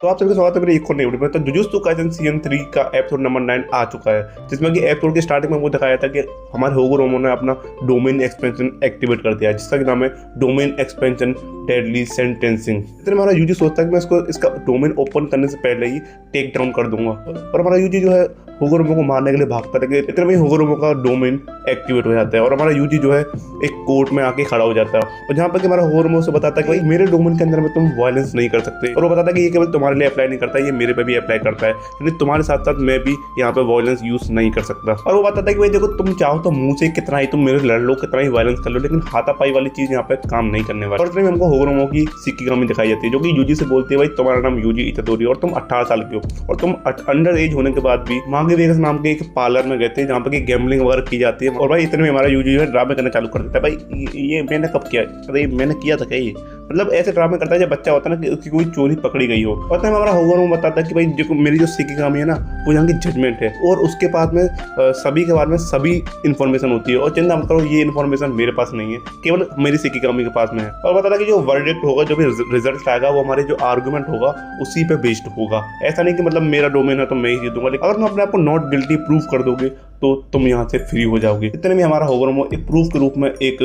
तो आप सभी का स्वागत है मेरे एक और नई वीडियो में। तो जुजुत्सु काइसेन सीजन 3 का एपिसोड नंबर 9 आ चुका है, जिसमें कि एपिसोड की स्टार्टिंग में वो दिखाया था कि हमारे होगोरोमो ने अपना डोमेन एक्सपेंशन एक्टिवेट कर दिया है, जिसका नाम है डोमेन एक्सपेंशन डेडली सेंटेंसिंग। इतने हमारा यूजी सोचता है कि मैं इसका डोमेन ओपन करने से पहले ही टेक डाउन कर दूंगा, और हमारा यूजी जो है होगोरोमो को मारने के लिए भागता है। इतने में होगोरोमो का डोमेन एक्टिवेट हो जाता है और हमारा यूजी जो है एक कोर्ट में आके खड़ा हो जाता है, और जहाँ पर हमारा होगोरोमो से बताता है कि भाई मेरे डोमेन के अंदर में तुम वायलेंस नहीं कर सकते, और वो बताता है कि ये केवल तुम्हारे लिए अप्लाई नहीं करता है, ये मेरे पे भी अप्लाई करता है, यानी तुम्हारे साथ साथ मैं भी यहाँ पे वायलेंस यूज नहीं कर सकता। और वो बताता है कि भाई देखो, तुम चाहो तो मुंह से कितना ही तुम मेरे लड़ लो, कितना ही वायलेंस कर लो, लेकिन हाथापाई वाली चीज यहाँ पे काम नहीं करने वाली। और इतने में हमको होगोरोमो की शिकिगामी दिखाई जाती है, जो कि यूजी से बोलती है भाई तुम्हारा नाम यूजी इतादोरी और तुम 18 साल के हो, और तुम अंडर एज होने के बाद भी मांगे वेगस नाम के एक पार्लर में गए थे जहाँ पे गैम्बलिंग वगैरह की जाती है। और भाई इतने में हमारा यूजी जो है ड्रामे करना चालू कर देता है, भाई ये मैंने कब किया, अरे मैंने किया था क्या, ये मतलब ऐसे ड्रामे करता है जब बच्चा होता है ना कि उसकी कोई चोरी पकड़ी गई हो। और तब हमारा होगोरोमो बताता है कि भाई देखो, मेरी जो शिकिगामी है ना वो यहाँ की जजमेंट है, और उसके बाद में सभी के बारे में सभी इन्फॉर्मेशन होती है, और चिंता मत करो ये इन्फॉर्मेशन मेरे पास नहीं है, केवल मेरी शिकिगामी के पास में है। और बताता है कि जो वर्डिक्ट होगा, जो भी रिजल्ट आएगा, वो हमारे जो आर्गूमेंट होगा उसी पे बेस्ड होगा। ऐसा नहीं कि मतलब मेरा डोमेन है तो मैं ही जीतूंगा, लेकिन अगर तुम अपने आप को नॉट गिल्टी प्रूव कर दोगे तो तुम यहाँ से फ्री हो जाओगे। इतने में हमारा होगोरोमो एक प्रूफ के रूप में एक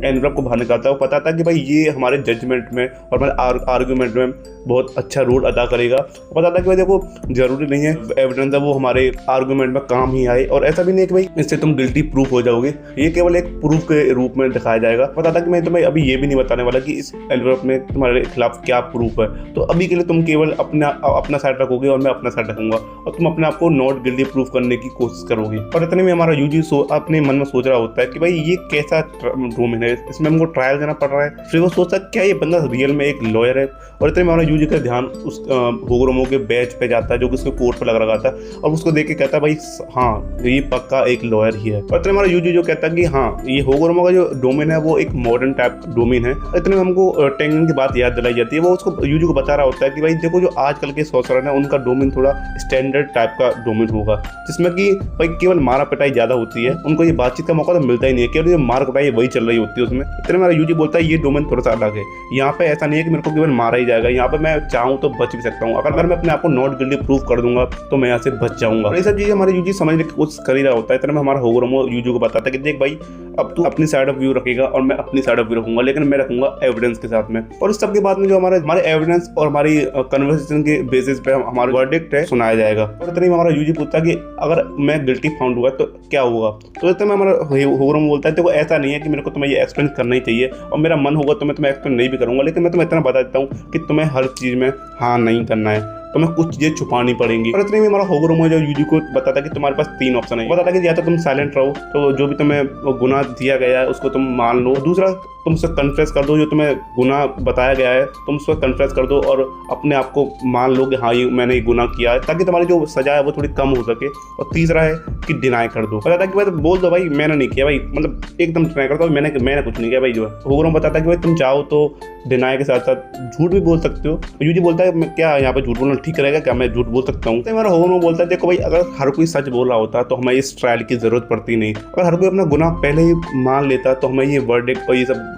एनवलप को बाहर निकालता है। वो बताता है कि भाई ये हमारे जजमेंट में और हमारे आर्गुमेंट में बहुत अच्छा रोल अदा करेगा। वो बताता है कि भाई देखो, जरूरी नहीं है एविडेंस है वो हमारे आर्गुमेंट में काम ही आए, और ऐसा भी नहीं है कि भाई इससे तुम गिल्टी प्रूफ हो जाओगे, ये केवल एक प्रूफ के रूप में दिखाया जाएगा। बताता है कि मैं तुम्हें अभी ये भी नहीं बताने वाला कि इस एनवलप में तुम्हारे खिलाफ क्या प्रूफ है, तो अभी के लिए तुम केवल अपना साइड रखोगे और मैं अपना साइड रखूंगा, और तुम अपने आप को नॉट गिल्टी प्रूफ करने की कोशिश करोगे। और इतने में हमारा यूजी अपने मन में सोच रहा होता है कि भाई ये कैसा डोमेन है, इसमें हमको ट्रायल देना पड़ रहा है। फिर वो सोचता है क्या ये बंदा रियल में एक लॉयर है। और इतने में हमारा यूजी का ध्यान उस होगोरोमो के बैच पे जाता है, जो कि उसके कोर्ट पे लग रहा था, और उसको देख के कहता है भाई हाँ ये पक्का एक लॉयर ही है। और इतने हमारा यूजी जो कहता है कि हाँ ये होगोरोमो का जो डोमेन है वो एक मॉडर्न टाइप डोमेन है। इतने में हमको टेंगन की बात याद दिलाई जाती है। वो उसको यूजी को बता रहा होता है कि भाई देखो, जो आजकल के सॉर्सरर है उनका डोमेन थोड़ा स्टैंडर्ड टाइप का डोमेन होगा, जिसमें कि भाई केवल मारा पिटाई ज्यादा होती है, उनको ये बातचीत का मौका तो मिलता ही नहीं है, केवल ये मार पिटाई वही चल रही होती है उसमें। इतने मेरा यूजी बोलता है ये डोमेन थोड़ा सा अलग है, यहाँ पे ऐसा नहीं है कि मेरे को केवल मारा ही जाएगा, यहाँ पे मैं चाहूँ तो बच भी सकता हूँ, अगर मैं अपने आप को नॉट गिल्टी प्रूव कर दूंगा तो मैं यहाँ से बच जाऊंगा। और ये सब चीजें हमारे यूजी समझने की कोशिश कर ही रहा होता है। इतने में हमारा होगोरोमो यूजी को बताता है कि देख भाई, अब तू अपनी साइड ऑफ व्यू रखेगा और मैं अपनी साइड ऑफ व्यू रखूंगा, लेकिन मैं रखूंगा एविडेंस के साथ में। और इस सब के बाद में जो हमारे एविडेंस और हमारी कन्वर्सेशन के बेसिस पे हमारा वर्डिक्ट है सुनाया जाएगा। और इतने में हमारा यूजी पूछता है कि अगर मैं गिल्टी फाउंड हुआ तो क्या होगा। तो इतने में हमारा होगोरोमो बोलता है देखो, ऐसा नहीं है कि मेरे को तुम्हें ये एक्सप्लेन करना ही चाहिए, और मेरा मन होगा तो मैं तुम्हें एक्सप्लेन नहीं भी करूंगा, लेकिन मैं तुम्हें इतना बता देता हूँ कि तुम्हें हर चीज में हाँ नहीं करना है, तुम्हें कुछ चीजें छुपानी पड़ेंगी। और इतने में हमारा होगोरोमो जो यूजी को बताता है कि तुम्हारे पास 3 ऑप्शन है। बताता है कि या तो तुम साइलेंट रहो, तो जो भी तुम्हें गुनाह दिया गया है उसको तुम मान लो, दूसरा तुम उसको कन्फेस कर दो, जो तुम्हें गुनाह बताया गया है तुम उसको कन्फेस कर दो और अपने आप को मान लो कि हाँ ये मैंने ये गुनाह किया है, ताकि तुम्हारी जो सजा है वो थोड़ी कम हो सके। और तीसरा है कि डिनाई कर दो। बताता है कि भाई तो बोल दो भाई मैंने नहीं किया, भाई मतलब एकदम डिनाई कर दो मैंने कुछ नहीं किया भाई। जो है होगोरोमो बताता है कि भाई तुम चाहो तो डिनाई के साथ साथ झूठ भी बोल सकते हो। यूजी बोलता है क्या यहाँ पे झूठ बोलना ठीक रहेगा, क्या मैं झूठ बोल सकता हूँ। तो हमारा होगोरोमो बोलता है देखो भाई, अगर हर कोई सच बोल रहा होता तो हमें इस ट्रायल की जरूरत पड़ती नहीं, अगर हर कोई अपना गुनाह पहले ही मान लेता तो हमें ये वर्डिक्ट और ये सब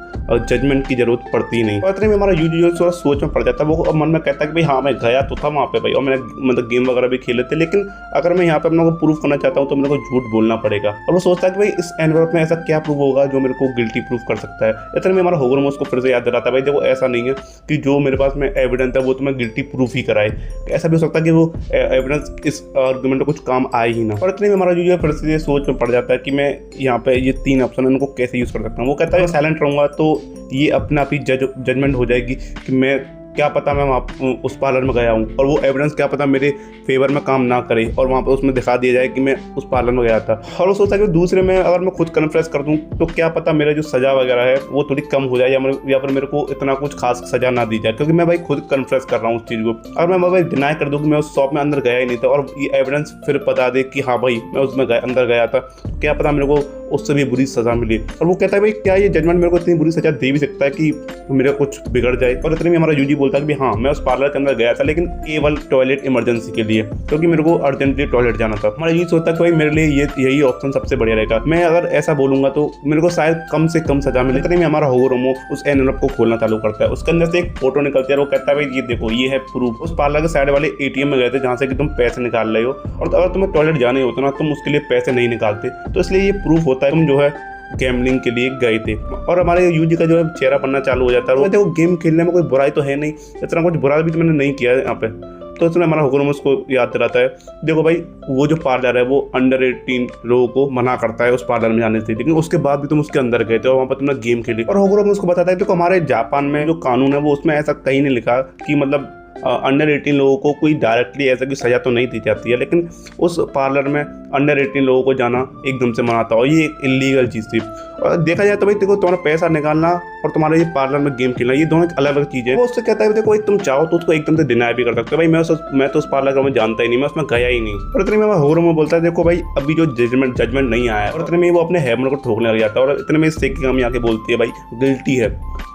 जजमेंट की जरूरत पड़ती नहीं। और इतने में हमारा यूजी जो थोड़ा सोच में पड़ जाता है, वो मन में कहता है कि भाई हाँ मैं गया तो था वहाँ पे भाई, और मैंने मतलब गेम वगैरह भी खेले थे, लेकिन अगर मैं यहाँ पे अपने को प्रूफ करना चाहता हूँ तो मेरे को झूठ बोलना पड़ेगा। और वो सोचता है कि भाई इस एनवलप में ऐसा क्या प्रूफ होगा जो मेरे को गिल्टी प्रूफ कर सकता है। इतने में हमारा होगोरोमो उसको फिर से याद दिलाता है भाई देखो, ऐसा नहीं है कि जो मेरे पास में एविडेंस है वो तुम्हें गिल्टी प्रूफ ही कराए, ऐसा भी हो सकता है कि वो एविडेंस इस आर्गुमेंट में कुछ काम आए ही ना। और इतने में हमारा यूजी फिर से सोच में पड़ जाता है कि मैं यहाँ पे ये 3 ऑप्शन उनको कैसे यूज कर सकता हूँ। वो कहता है साइलेंट रहूंगा तो ये अपने आप ही जजमेंट हो जाएगी कि मैं क्या पता मैं वहाँ उस पार्लर में गया हूँ, और वो एविडेंस क्या पता मेरे फेवर में काम ना करे, और वहाँ पर उसमें दिखा दिया जाए कि मैं उस पार्लर में गया था। और वो सोचता है कि दूसरे में अगर मैं खुद कन्फेस कर दूँ तो क्या पता मेरा जो सज़ा वगैरह है वो थोड़ी कम हो जाए, या फिर मेरे को इतना कुछ खास सज़ा ना दी जाए, क्योंकि मैं भाई खुद कन्फेस कर रहा हूँ उस चीज़ को। अगर मैं भाई डिनाई कर दूँ कि मैं उस शॉप में अंदर गया ही नहीं था, और ये एविडेंस फिर बता दे कि हाँ भाई मैं उसमें अंदर गया था, क्या पता मेरे को उससे भी बुरी सज़ा मिली। और वो कहता है भाई क्या ये जजमेंट मेरे को इतनी बुरी सज़ा दे भी सकता है कि मेरा कुछ बिगड़ जाए। और इतने में हमारा यूजी बोलता है कि हाँ मैं उस पार्लर के अंदर गया था, लेकिन केवल टॉयलेट इमरजेंसी के लिए, क्योंकि मेरे को अर्जेंटली टॉयलेट जाना था। हमारा ये सोचता है कि भाई मेरे लिए यही ऑप्शन सबसे बढ़िया रहेगा। मैं अगर ऐसा बोलूंगा तो मेरे को शायद कम से कम सजा मिले। इतने में हमारा होगोरोमो उस एनवेलप को खोलना चालू करता है। उसके अंदर से एक फोटो निकलती है और वो कहता है भाई ये देखो, ये है प्रूफ। उस पार्लर के साइड वाले एटीएम में गए थे जहाँ से कि तुम पैसे निकाल रहे हो, और अगर तुम्हें टॉयलेट जाने होता ना तुम उसके लिए पैसे नहीं निकालते, तो इसलिए ये प्रूफ होता है तुम जो है गैम्बलिंग के लिए गए थे। और हमारे यूजी का जो है चेहरा बनना चालू हो जाता है। देखो गेम खेलने में कोई बुराई तो है नहीं, इतना कुछ बुरा भी तो मैंने नहीं किया है यहाँ पे। तो इसमें हमारा होगोरोमो उसको याद दिलाता है, देखो भाई वो जो पार्लर है वो अंडर 18 लोगों को मना करता है उस पार्लर में जाने से, लेकिन उसके बाद भी तुम उसके अंदर गए थे और वहाँ पर तुमने गेम खेली। और होगोरोमो उसको बताता है देखो हमारे जापान में जो कानून है वो उसमें ऐसा कहीं नहीं लिखा कि मतलब अंडर 18 लोगों को कोई डायरेक्टली ऐसा की सज़ा तो नहीं दी जाती है, लेकिन उस पार्लर में अंडर 18 लोगों को जाना एकदम से मनाता और ये एक इलीगल चीज़ थी। और देखा जाए तो भाई देखो तुम्हारा पैसा निकालना और तुम्हारे ये पार्लर में गेम खेलना ये दोनों अलग अलग चीज़ है। वो उससे कहता है देखो तुम चाहो तो उसको एकदम से डिनाई भी कर सकते हो, भाई मैं तो उस पार्लर में जानता ही नहीं, मैं उसमें गया ही नहीं। और इतने में होगोरोमो बोलता है देखो भाई अभी जो जजमेंट नहीं आया है। और इतने में वो अपने हैमर को ठोकने लग जाता है। और इतने में सेकिगामी आके बोलती है भाई गिल्टी है,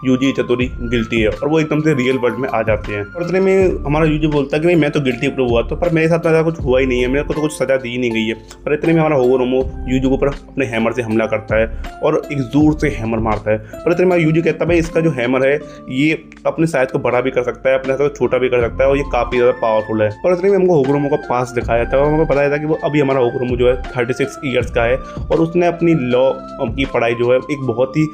यूजी इतादोरी गिल्टी है, और वो एकदम से रियल वर्ल्ड में आ जाते हैं। और इतने में हमारा यूजी बोलता है कि भाई मैं तो गिल्टी प्रूव हुआ, तो पर मेरे साथ ऐसा कुछ हुआ ही नहीं है, मेरे को तो कुछ सजा दी नहीं गई है। और इतने में हमारा होगोरोमो यूजी के ऊपर अपने हैमर से हमला करता है और एक जोर से हैमर मारता है। और इतने में यूजी कहता है भाई इसका जो हैमर है ये अपने साइज को बड़ा भी कर सकता है, अपने साइज को छोटा भी कर सकता है, और ये काफी ज्यादा पावरफुल है। और इतने में हमको होगोरोमो का पास दिखाया था और हमको बताया था कि वो अभी हमारा होगोरोमो जो है 36 ईयर्स का है और उसने अपनी लॉ की पढ़ाई जो है एक बहुत ही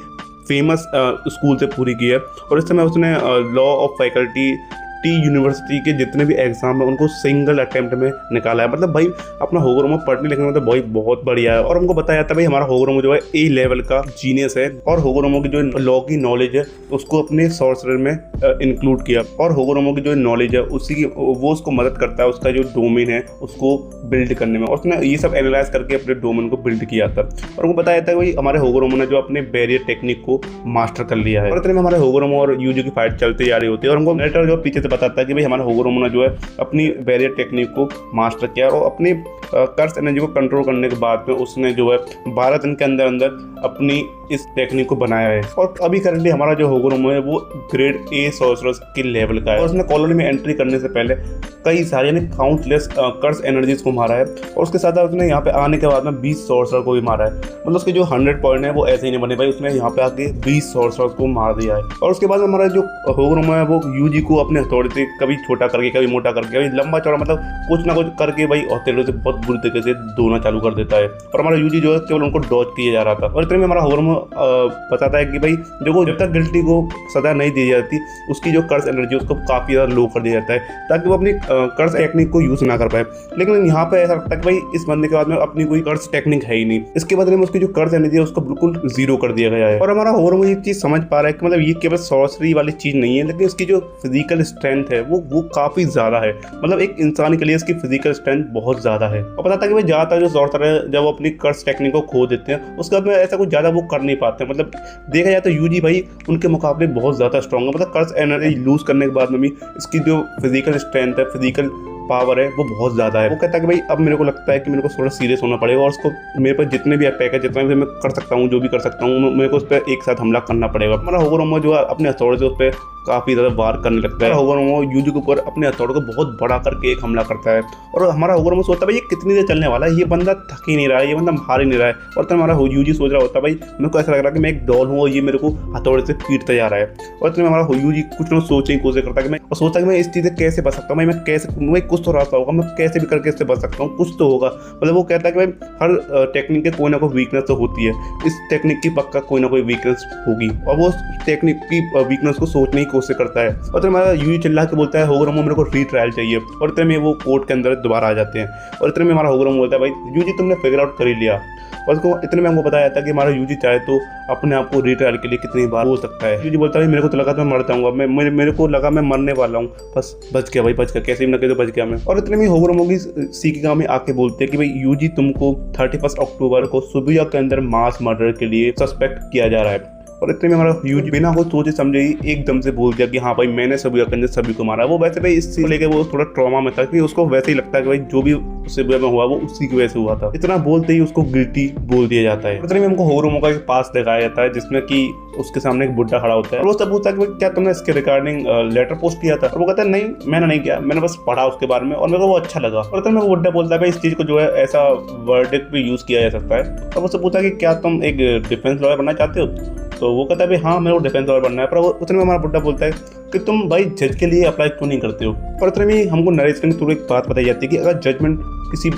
फेमस स्कूल से पूरी की है। और इस समय उसने law of faculty T university के जितने भी एग्जाम है उनको सिंगल अटेम्प्ट में निकाला है। मतलब भाई अपना होगोरोमो पढ़ने लिखने में तो भाई बहुत बढ़िया है। और हमको बताया जाता है भाई हमारा होगोरोमो जो है ए लेवल का जीनियस है, और होगोरोमो की जो लॉ की नॉलेज है उसको अपने सॉर्सरर में इंक्लूड किया। और होगोरोमो की जो नॉलेज है वो उसको मदद करता है उसका जो डोमेन है उसको बिल्ड करने में। और उसने ये सब एनालाइज करके अपने डोमेन को बिल्ड किया था। और उनको बताया जाता है भाई हमारे होगोरोमो ने जो अपने बैरियर टेक्निक को मास्टर कर लिया है। और इतने में हमारे होगोरोमो और यूजी की फाइट चलती जा रही होती है और हमको नेटर जो पीछे से बताता है कि भाई हमारा होगोरोमो ने जो है अपनी बैरियर टेक्निक को मास्टर किया और अपनी कर्स एनर्जी को कंट्रोल करने के बाद में उसने जो है 12 दिन के अंदर अंदर अपनी इस टेक्निक को बनाया है। और अभी करंटली हमारा जो होगोरोमो है वो ग्रेड ए सॉर्सरर्स के लेवल का है। और उसने कॉलोनी में एंट्री करने से पहले कई सारे यानी काउंटलेस कर्स एनर्जीज को मारा है। और उसके साथ उसने यहाँ पे आने के बाद में 20 सॉर्सरर को भी मारा है। मतलब उसके जो 100 पॉइंट है वो ऐसे ही नहीं बने भाई, उसने यहाँ पे आके 20 सॉर्सरर्स को मार दिया है। और उसके बाद हमारा जो होगोरोमो है वो यूजी को अपने हथौड़े से कभी छोटा करके कभी मोटा करके कभी लंबा चौड़ा मतलब कुछ ना कुछ करके भाई हथौड़े से बहुत बुरी तरीके से धोना चालू कर देता है। और हमारा यूजी जो है केवल उनको डॉज किया जा रहा था। और इतने में हमारा होगोरोमो बताता है कि भाई देखो जब तक गिल्टी को सजा नहीं दी जाती उसकी जो कर्स एनर्जी उसको काफी ज्यादा लो कर दिया जाता है ताकि वो अपनी कर्स टेक्निक को यूज ना कर पाए। लेकिन यहाँ पे ऐसा लगता है कि भाई इस बंदे के बाद में अपनी कोई कर्स टेक्निक है ही नहीं, इसके बदले में उसकी जो कर्स एनर्जी है उसको बिल्कुल जीरो कर दिया गया है। और हमारा होगोरोमो ये चीज समझ पा रहा है कि मतलब ये केवल सॉर्सरी वाली चीज नहीं है, लेकिन इसकी जो फिजिकल स्ट्रेंथ है वो काफी ज्यादा है। मतलब एक इंसान के लिए इसकी फिजिकल स्ट्रेंथ बहुत ज्यादा है। और पता था कि भाई ज्यादातर जो सॉर्सरर है जब वो अपनी कर्स टेक्निक को खो देते हैं उसके बाद में ऐसा कुछ ज्यादा वो कर नहीं पाते। मतलब देखा जाए तो यूजी भाई उनके मुकाबले बहुत ज्यादा स्ट्रॉन्ग है। मतलब कर्स एनर्जी लूज करने के बाद में भी इसकी जो फिजिकल स्ट्रेंथ है फिजिकल पावर है वो बहुत ज़्यादा है। वो कहता है कि भाई अब मेरे को लगता है कि मेरे को थोड़ा सीरियस होना पड़ेगा और उसको मेरे पास जितने भी अटैक है जितना भी मैं कर सकता हूँ जो भी कर सकता हूँ मेरे को उस पर एक साथ हमला करना पड़ेगा। हमारा होगोरोमो जो है अपने हथौड़े से उस पर काफ़ी ज़्यादा वार करने लगता है। होगोरोमो यूजी के ऊपर अपने हथौड़े को बहुत बड़ा करके एक हमला करता है। और हमारा होगोरोमो सोचता है भाई ये कितनी देर चलने वाला है, ये बंदा थक ही नहीं रहा है, ये बंदा हार ही नहीं रहा है। और तब हमारा यूजी सोच रहा होता है भाई मेरे को ऐसा लग रहा है कि मैं एक डॉल हूँ और ये मेरे को हथौड़े से पीटते जा रहा है। और तब हमारा यूजी कुछ ना सोचने की कोशिश करता है कि मैं सोचता कि मैं इस चीज़ से कैसे बच सकता हूँ, मैं कैसे कुछ तो रास्ता होगा, मैं कैसे भी करके इससे बच सकता हूँ, कुछ तो होगा। मतलब वो कहता है कि भाई हर टेक्निक के कोई ना कोई वीकनेस तो होती है, इस टेक्निक की पक्का कोई ना कोई वीकनेस होगी। और वो टेक्निक की वीकनेस को सोचने की कोशिश करता है। और तो हमारा यूजी चिल्ला के बोलता है होगोरोमो मेरे को रीट्रायल चाहिए। और इतने में वो कोर्ट के अंदर दोबारा आ जाते हैं। और इतने में हमारा होगोरोमो बोलता है भाई यूजी तुमने फिगर आउट कर ही लिया। और उसको इतने में हमको बताया था कि हमारा यूजी चाहे तो अपने आप को रीट्रायल के लिए कितनी बार बोल सकता है। यूजी बोलता है मेरे को तो लगा था मैं मर जाऊंगा, मेरे को लगा मैं मरने वाला हूँ, बस बच गया भाई, बच गया, कैसे भी ना कैसे बच गया मैं। और इतने में होगोरोमो की सेकिगामी आके बोलते हैं कि भाई यूजी तुमको 31 अक्टूबर को सुबुया के अंदर मास मर्डर के लिए सस्पेक्ट किया जा रहा है। और इतने में हमारा यूजी बिना कुछ सोचे समझे ही एकदम से बोल दिया कि हाँ भाई मैंने शिबुया के अंदर सभी को मारा। वो वैसे भाई इस चीज को लेकर वो थोड़ा ट्रॉमा में था कि उसको वैसे ही लगता है कि भाई जो भी शिबुया में हुआ वो उसी की वजह से हुआ था। इतना बोलते ही उसको गिल्टी बोल दिया जाता है। इतने में हमको होगुरोमो का एक पास दिखाया जाता है जिसमें कि उसके सामने एक बुड्ढा खड़ा होता है और वो सब पूछता है कि क्या तुमने इसके रिगार्डिंग लेटर पोस्ट किया था। और वो कहता है नहीं मैंने नहीं किया, मैंने बस पढ़ा उसके बारे में और मेरे को वो अच्छा लगा। और इतने में वो बुड्ढा बोलता है भाई इस चीज को जो है ऐसा वर्डिक्ट भी यूज किया जा सकता है। और वो सब पूछता है कि क्या तुम एक डिफेंस लॉयर बनना चाहते हो। तो वो कहता है भाई हाँ मेरे को डिफेंस लॉयर बनना है। पर वो उतने में हमारा बुड्ढा बोलता है कि तुम भाई जज के लिए अप्लाई क्यों नहीं करते हो। और इतने में हमको नरेश में थोड़ी एक बात बताई जाती है कि अगर जजमेंट किसी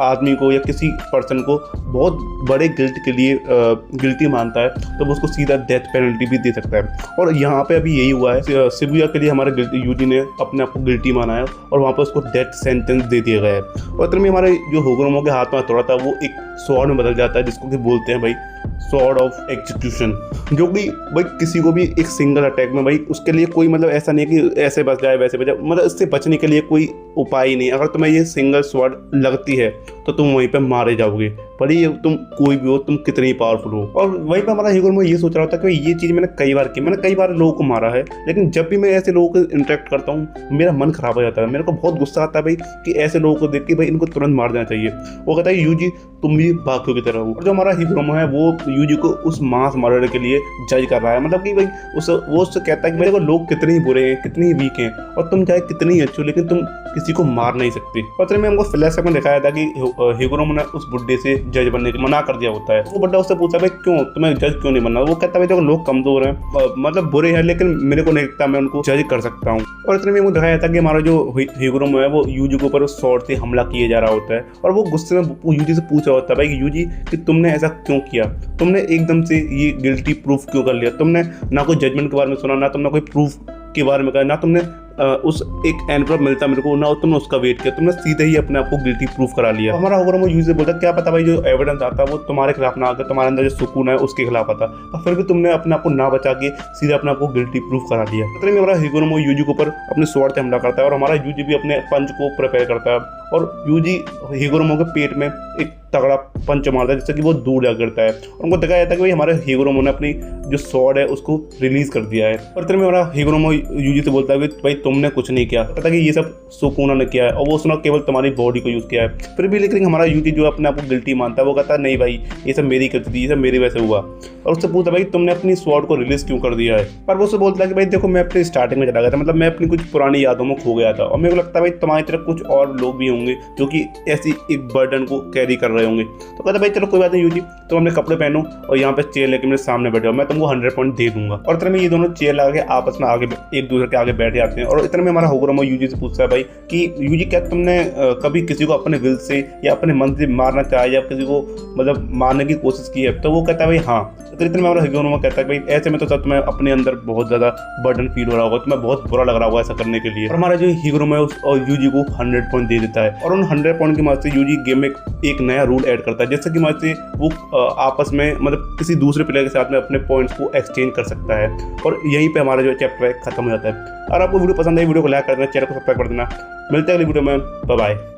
आदमी को या किसी पर्सन को बहुत बड़े गिल्ट के लिए गिल्टी मानता है तो वो उसको सीधा डेथ पेनल्टी भी दे सकता है। और यहाँ पे अभी यही हुआ है, शिबुया के लिए हमारे यूजी ने अपने आप को गिल्टी माना है और वहाँ पर उसको डेथ सेंटेंस दे दिया गया है। और इतने में हमारे जो होगुरोमो के हाथ में हथौड़ा था वो एक स्वॉर्ड में बदल जाता है जिसको कि बोलते हैं भाई स्वॉर्ड ऑफ एग्जीक्यूशन, जो कि भाई किसी को भी एक सिंगल अटैक में भाई उसके लिए कोई मतलब ऐसा नहीं है कि ऐसे बच जाए वैसे बच जाए, मतलब इससे बचने के लिए कोई उपाय ही नहीं। अगर तुम्हें ये सिंगल स्वॉर्ड लगती है तो तुम वहीं पे मारे जाओगे, भले तुम कोई भी हो, तुम कितनी पावरफुल हो। और वहीं पर हमारा होगुरोमो ये सोच रहा होता है कि ये चीज़ मैंने कई बार की, मैंने कई बार लोगों को मारा है, लेकिन जब भी मैं ऐसे लोगों को इंटरेक्ट करता हूँ मेरा मन खराब हो जाता है, मेरे को बहुत गुस्सा आता है भाई कि ऐसे लोगों को देख के भाई इनको तुरंत मार देना चाहिए। वो कहता है यूजी तुम भी बाकियों की तरह हो। और जो हमारा होगुरोमो है वो यूजी को उस मास मर्डर के लिए जज कर रहा है, मतलब कि भाई वो उससे कहता है कि मेरे को लोग कितने ही बुरे हैं, कितनी ही वीक हैं और तुम चाहे कितनी ही अच्छी हो लेकिन तुम किसी को मार नहीं सकती। पत्र में हमको फ्लैशबैक में दिखाया था कि होगुरोमो ने उस बुड्ढे से जज बनने के मना कर दिया होता है। वो बुड्ढा उससे पूछा भाई क्यों तुम्हें जज क्यों नहीं बनना। वो कहता है भाई देखो लोग कमजोर हैं, मतलब बुरे हैं, लेकिन मेरे को नहीं लगता मैं उनको जज कर सकता हूँ। और इतने में वो दिखाया था कि हमारा जो होगुरोमो है वो यूजी के ऊपर स्वॉर्ड से हमला किए जा रहा होता है और वो गुस्से में यूजी से पूछा होता है भाई यूजी कि तुमने ऐसा क्यों किया, तुमने एकदम से ये गिल्टी प्रूफ क्यों कर लिया, तुमने ना कोई जजमेंट के बारे में सुना, ना तुमने कोई प्रूफ के बारे में कहा, ना तुमने उस एक एनवलप मिलता मेरे को, ना तुमने उसका वेट किया, तुमने सीधे ही अपने आप को गिल्टी प्रूफ करा लिया। हमारा होगुरोमो यूजी से बोलता क्या पता भाई जो एविडेंस आता वो तुम्हारे खिलाफ ना आकर तुम्हारे अंदर जो सुकून है उसके खिलाफ आता, और फिर भी तुमने अपने आप को ना बचा के सीधे अपने आप को गिल्टी प्रूफ करा लिया। इतने में हमारा होगुरोमो यूजी के ऊपर अपने स्वॉर्ड से हमला करता है और हमारा यूजी भी अपने पंच को प्रिपेयर करता है और यूजी होगुरोमो के पेट में एक तगड़ा पंच मारता है जिससे कि वो दूर जा गिरता है। और उनको दिखाया जाता है कि भाई हमारे होगुरोमो ने अपनी जो स्वॉर्ड है उसको रिलीज कर दिया है। और इतने में हमारा होगुरोमो यूजी से बोलता है कि भाई तुमने कुछ नहीं किया, पता कि ये सब सुकूना ने किया है और वो उसने केवल तुम्हारी बॉडी को यूज किया है। फिर भी लेकिन हमारा यूजी जो अपने आप को गिल्टी मानता है वो कहता है नहीं भाई ये सब मेरी गलती थी, ये सब मेरी वजह से हुआ। और उससे पूछता भाई तुमने अपनी स्वॉर्ड को रिलीज क्यों कर दिया है। पर वो उससे बोलता है कि भाई देखो मैं अपनी स्टार्टिंग में चला गया था, मतलब मैं अपनी कुछ पुरानी यादों में खो गया था और मेरे को लगता है भाई तुम्हारी तरफ कुछ और लोग भी होंगे जो कि ऐसी एक बर्डन को कैरी कर रहे होंगे। तो कहता भाई चलो कोई बात नहीं यूजी, तुम अपने कपड़े पहनो और यहाँ पे चेयर लेके मेरे सामने बैठे हो, मैं तुमको 100 पॉइंट दे दूंगा। और इतने में ये दोनों चेयर लगा के आपस में आगे एक दूसरे के आगे बैठ जाते हैं। और इतने में हमारा होगुरोमो यूजी से पूछता है भाई कि यूजी क्या तुमने कभी किसी को अपने विल से या अपने मन से मारना चाहे या किसी को मतलब मारने की कोशिश की है। तो वो कहता है भाई हाँ। तो इतने में हमारा होगुरोमो कहता है भाई ऐसे में तो सब तुम्हें अपने अंदर बहुत ज़्यादा बर्डन फील हो रहा होगा, तुम्हें बहुत बुरा लग रहा होगा ऐसा करने के लिए। और हमारा जो होगुरोमो है और यूजी को 100 पॉइंट दे देता है और उन 100 पॉइंट की मदद से यूजी गेम में एक नया रूल ऐड करता है जिससे कि मदद से वो आपस में मतलब किसी दूसरे प्लेयर के साथ में अपने पॉइंट्स को एक्सचेंज कर सकता है। और यहीं पे हमारा जो चैप्टर है खत्म हो जाता है। और आपको वीडियो पसंद आई वीडियो को लाइक कर देना, चैनल को सब्सक्राइब कर देना। मिलते हैं अगली वीडियो में, बाय बाय।